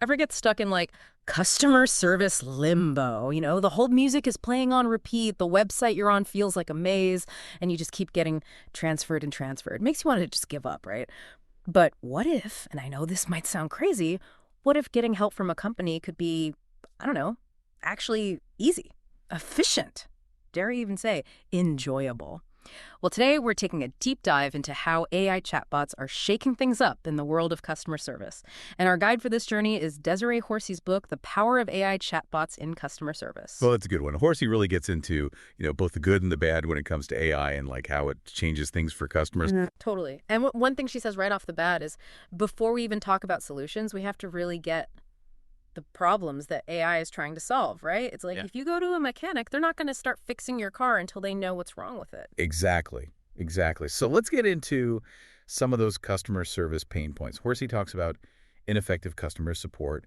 Ever get stuck in like customer service limbo? The whole music is playing on repeat, the website you're on feels like a maze, and you just keep getting transferred and transferred. It makes you want to just give up, right? But what if, and I know this might sound crazy, what if getting help from a company could be, I don't know, actually easy, efficient, dare I even say, enjoyable? Well, today we're taking a deep dive into how AI chatbots are shaking things up in the world of customer service. And our guide for this journey is Desiree Horsey's book, The Power of AI Chatbots in Customer Service. Well, that's a good one. Horsey really gets into, both the good and the bad when it comes to AI and like how it changes things for customers. Totally. And one thing she says right off the bat is before we even talk about solutions, we have to really get the problems that AI is trying to solve, right? It's like if you go to a mechanic, they're not going to start fixing your car until they know what's wrong with it. Exactly. So let's get into some of those customer service pain points. Horsey talks about ineffective customer support,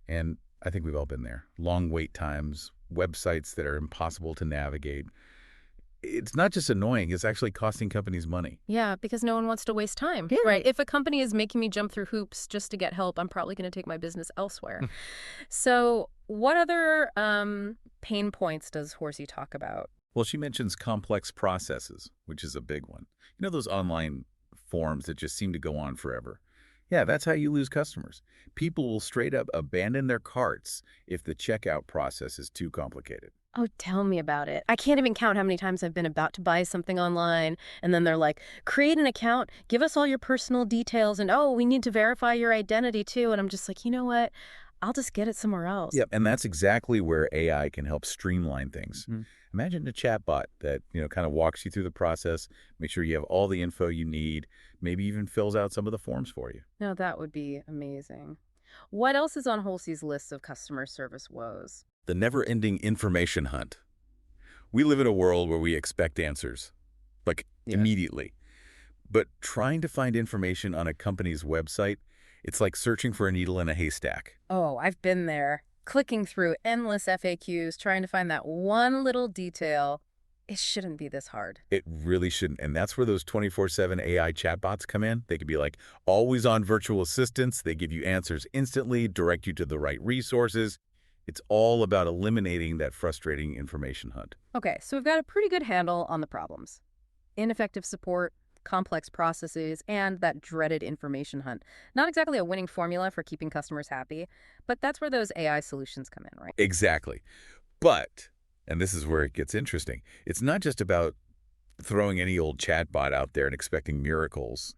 and I think we've all been there. Long wait times, websites that are impossible to navigate. It's not just annoying, it's actually costing companies money. Yeah, because no one wants to waste time, right? If a company is making me jump through hoops just to get help, I'm probably going to take my business elsewhere. So what other pain points does Horsey talk about? Well, she mentions complex processes, which is a big one. Those online forms that just seem to go on forever. Yeah, that's how you lose customers. People will straight up abandon their carts if the checkout process is too complicated. Oh, tell me about it. I can't even count how many times I've been about to buy something online, and then they're like, create an account, give us all your personal details, and oh, we need to verify your identity too. And I'm just like, you know what? I'll just get it somewhere else. Yep, and that's exactly where AI can help streamline things. Imagine a chatbot that, kind of walks you through the process, make sure you have all the info you need, maybe even fills out some of the forms for you. No, that would be amazing. What else is on Halsey's list of customer service woes? The never-ending information hunt. We live in a world where we expect answers, like immediately. But trying to find information on a company's website, it's like searching for a needle in a haystack. Oh, I've been there. Clicking through endless FAQs, trying to find that one little detail. It shouldn't be this hard. It really shouldn't. And that's where those 24/7 AI chatbots come in. They could be like always on virtual assistants. They give you answers instantly, direct you to the right resources. It's all about eliminating that frustrating information hunt. Okay, so we've got a pretty good handle on the problems. Ineffective support, complex processes, and that dreaded information hunt. Not exactly a winning formula for keeping customers happy, but that's where those AI solutions come in, right? Exactly. But, and this is where it gets interesting, it's not just about throwing any old chatbot out there and expecting miracles,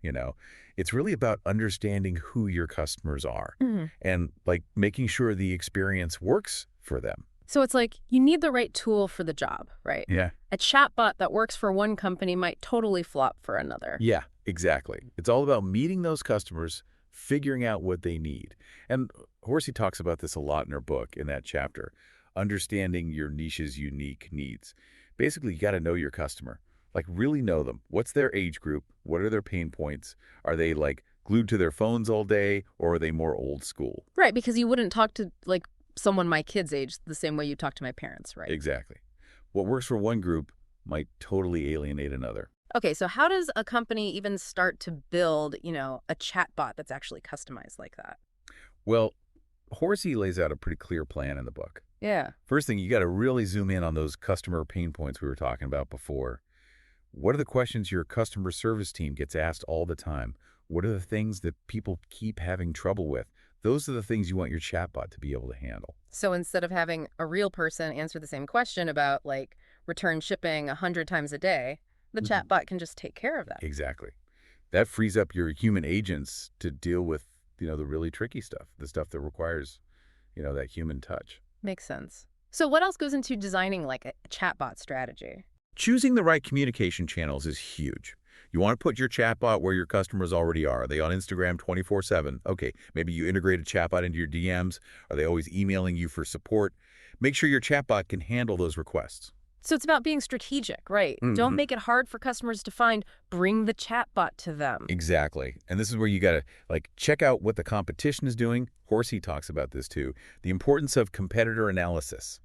It's really about understanding who your customers are and like making sure the experience works for them. So it's like you need the right tool for the job, right? Yeah. A chatbot that works for one company might totally flop for another. Yeah, exactly. It's all about meeting those customers, figuring out what they need. And Horsey talks about this a lot in her book in that chapter, understanding your niche's unique needs. Basically, you got to know your customer. Like really know them. What's their age group? What are their pain points? Are they like glued to their phones all day, or are they more old school? Right, because you wouldn't talk to like someone my kid's age the same way you talk to my parents, right? Exactly. What works for one group might totally alienate another. Okay, so how does a company even start to build, a chatbot that's actually customized like that? Well, Horsey lays out a pretty clear plan in the book. Yeah. First thing, you got to really zoom in on those customer pain points we were talking about before. What are the questions your customer service team gets asked all the time? What are the things that people keep having trouble with? Those are the things you want your chatbot to be able to handle. So instead of having a real person answer the same question about, like, return shipping 100 times a day, the chatbot can just take care of that. Exactly. That frees up your human agents to deal with, the really tricky stuff, the stuff that requires, that human touch. Makes sense. So what else goes into designing, like, a chatbot strategy? Choosing the right communication channels is huge. You want to put your chatbot where your customers already are. Are they on Instagram 24/7? Okay, maybe you integrate a chatbot into your DMs. Are they always emailing you for support? Make sure your chatbot can handle those requests. So it's about being strategic, right? Don't make it hard for customers to find. Bring the chatbot to them. Exactly. And this is where you got to check out what the competition is doing. Horsey talks about this too. The importance of competitor analysis.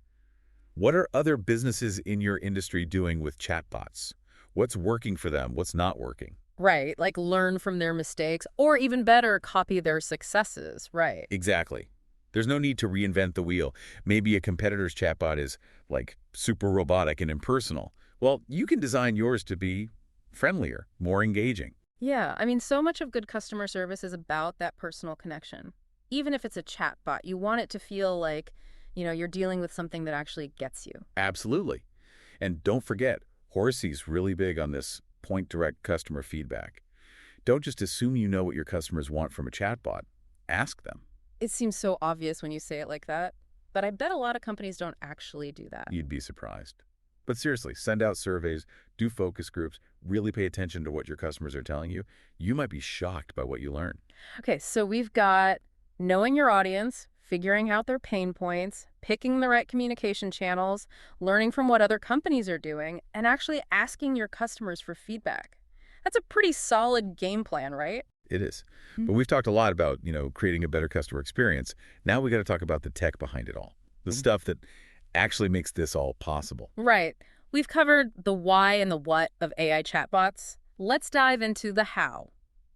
What are other businesses in your industry doing with chatbots? What's working for them? What's not working? Right, like learn from their mistakes, or even better, copy their successes, right? Exactly. There's no need to reinvent the wheel. Maybe a competitor's chatbot is like super robotic and impersonal. Well, you can design yours to be friendlier, more engaging. Yeah, I mean, so much of good customer service is about that personal connection. Even if it's a chat bot, you want it to feel like, you're dealing with something that actually gets you. Absolutely. And don't forget, Horsey's really big on this point direct customer feedback. Don't just assume you know what your customers want from a chatbot. Ask them. It seems so obvious when you say it like that, but I bet a lot of companies don't actually do that. You'd be surprised. But seriously, send out surveys, do focus groups, really pay attention to what your customers are telling you. You might be shocked by what you learn. Okay, so we've got knowing your audience, figuring out their pain points, picking the right communication channels, learning from what other companies are doing, and actually asking your customers for feedback. That's a pretty solid game plan, right? It is. But we've talked a lot about, creating a better customer experience. Now we got to talk about the tech behind it all. The stuff that actually makes this all possible. Right. We've covered the why and the what of AI chatbots. Let's dive into the how.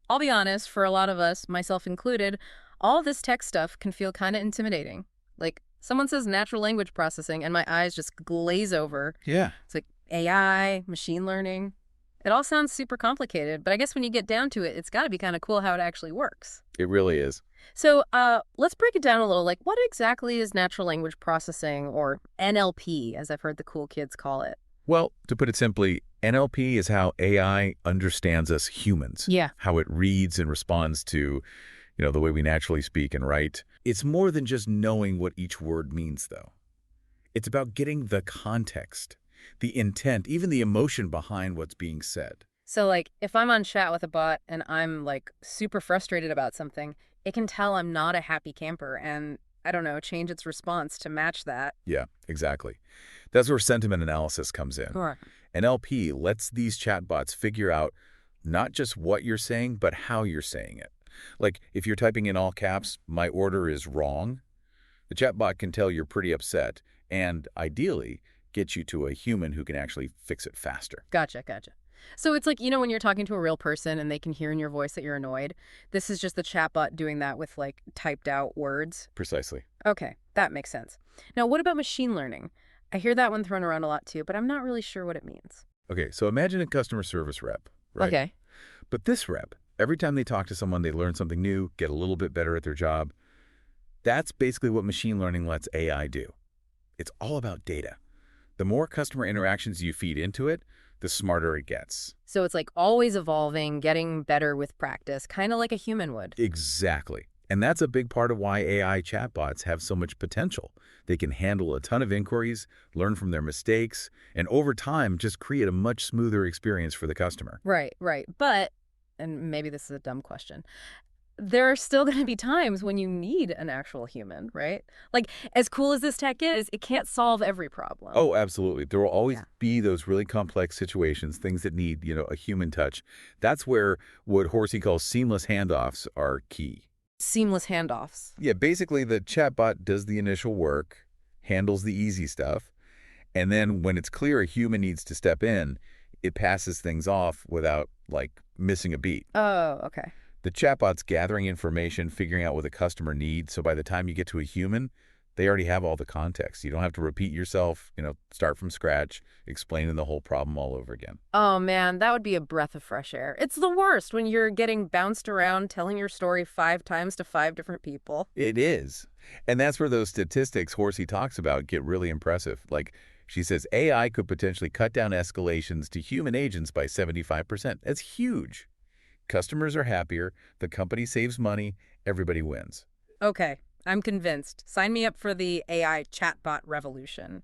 I'll be honest, for a lot of us, myself included, all this tech stuff can feel kind of intimidating. Like, someone says natural language processing, and my eyes just glaze over. Yeah. It's like AI, machine learning. It all sounds super complicated, but I guess when you get down to it, it's got to be kind of cool how it actually works. It really is. So let's break it down a little. Like, what exactly is natural language processing, or NLP, as I've heard the cool kids call it? Well, to put it simply, NLP is how AI understands us humans. Yeah. How it reads and responds to, the way we naturally speak and write. It's more than just knowing what each word means, though. It's about getting the context, the intent, even the emotion behind what's being said. So, like, if I'm on chat with a bot and I'm, like, super frustrated about something, it can tell I'm not a happy camper and, I don't know, change its response to match that. Yeah, exactly. That's where sentiment analysis comes in. Sure. NLP lets these chatbots figure out not just what you're saying, but how you're saying it. Like, if you're typing in all caps, "My order is wrong," the chatbot can tell you're pretty upset and, ideally, get you to a human who can actually fix it faster. Gotcha, gotcha. So it's like, when you're talking to a real person and they can hear in your voice that you're annoyed, this is just the chatbot doing that with, like, typed out words? Precisely. Okay, that makes sense. Now, what about machine learning? I hear that one thrown around a lot too, but I'm not really sure what it means. Okay, so imagine a customer service rep, right? Okay. But this rep, every time they talk to someone, they learn something new, get a little bit better at their job. That's basically what machine learning lets AI do. It's all about data. The more customer interactions you feed into it, the smarter it gets. So it's like always evolving, getting better with practice, kind of like a human would. Exactly. And that's a big part of why AI chatbots have so much potential. They can handle a ton of inquiries, learn from their mistakes, and over time just create a much smoother experience for the customer. Right, right. But, and maybe this is a dumb question, there are still going to be times when you need an actual human, right? Like, as cool as this tech is, it can't solve every problem. Oh, absolutely. There will always Yeah. be those really complex situations, things that need, a human touch. That's where what Horsey calls seamless handoffs are key. Seamless handoffs. Yeah, basically the chatbot does the initial work, handles the easy stuff, and then when it's clear a human needs to step in, it passes things off without, like, missing a beat. Oh, okay. The chatbot's gathering information, figuring out what the customer needs, so by the time you get to a human, they already have all the context. You don't have to repeat yourself, start from scratch, explaining the whole problem all over again. Oh, man, that would be a breath of fresh air. It's the worst when you're getting bounced around telling your story 5 times to 5 different people. It is. And that's where those statistics Horsey talks about get really impressive. Like, she says AI could potentially cut down escalations to human agents by 75%. That's huge. Customers are happier, the company saves money, everybody wins. Okay, I'm convinced. Sign me up for the AI chatbot revolution.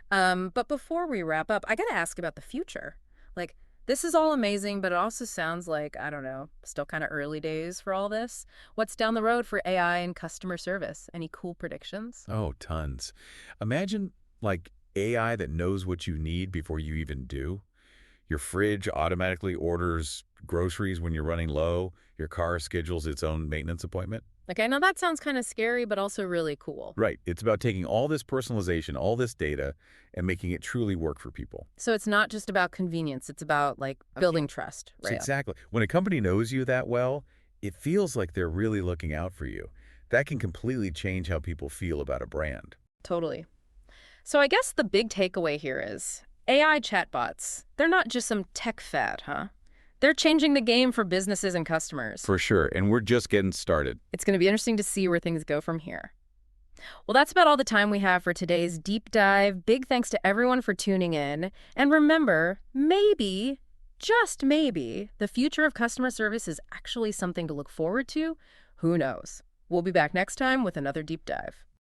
But before we wrap up, I got to ask about the future. Like, this is all amazing, but it also sounds like, I don't know, still kind of early days for all this. What's down the road for AI and customer service? Any cool predictions? Oh, tons. Imagine, like, AI that knows what you need before you even do. Your fridge automatically orders groceries when you're running low. Your car schedules its own maintenance appointment. Okay, now that sounds kind of scary, but also really cool. Right. It's about taking all this personalization, all this data, and making it truly work for people. So it's not just about convenience, it's about, like, building trust, right? Exactly. When a company knows you that well, it feels like they're really looking out for you. That can completely change how people feel about a brand. Totally. So I guess the big takeaway here is AI chatbots, they're not just some tech fad, huh? They're changing the game for businesses and customers. For sure, and we're just getting started. It's going to be interesting to see where things go from here. Well, that's about all the time we have for today's deep dive. Big thanks to everyone for tuning in. And remember, maybe, just maybe, the future of customer service is actually something to look forward to. Who knows? We'll be back next time with another deep dive.